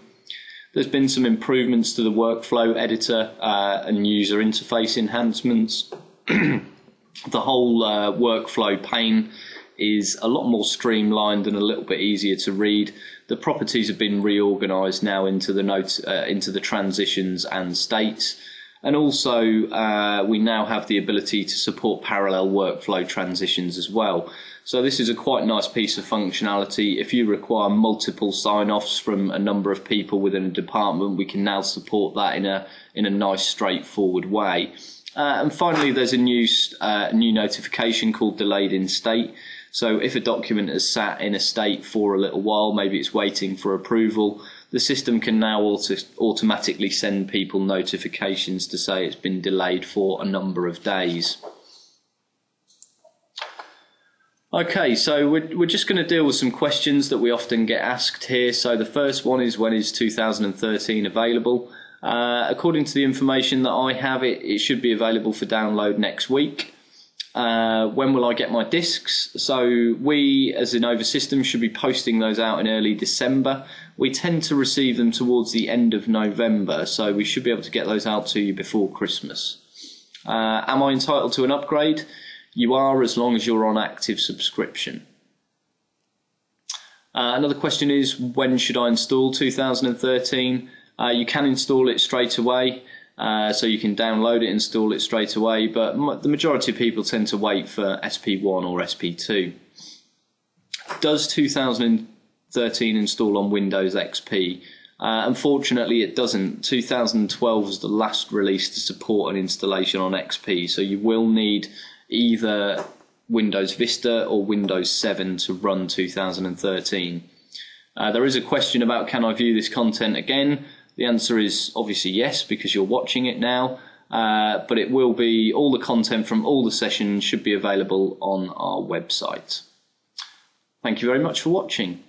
There's been some improvements to the workflow editor and user interface enhancements. The whole workflow pane is a lot more streamlined and a little bit easier to read. The properties have been reorganized now into the transitions and states. And also we now have the ability to support parallel workflow transitions as well. So this is a quite nice piece of functionality. If you require multiple sign-offs from a number of people within a department, we can now support that in a nice straightforward way. And finally, there's a new notification called delayed in state. So if a document has sat in a state for a little while, maybe it's waiting for approval, the system can now automatically send people notifications to say it's been delayed for a number of days. Okay, so we're just going to deal with some questions that we often get asked here. So the first one is, when is 2013 available? According to the information that I have, it should be available for download next week. When will I get my discs? So we as Innova Systems should be posting those out in early December. We tend to receive them towards the end of November, so we should be able to get those out to you before Christmas. Am I entitled to an upgrade? You are, as long as you're on active subscription. Another question is, when should I install 2013? You can install it straight away. So you can download it, install it straight away, but the majority of people tend to wait for SP1 or SP2. Does 2013 2013 install on Windows XP. Unfortunately, it doesn't. 2012 was the last release to support an installation on XP, so you will need either Windows Vista or Windows 7 to run 2013. There is a question about, can I view this content again? The answer is obviously yes, because you're watching it now, but it will be, all the content from all the sessions should be available on our website. Thank you very much for watching.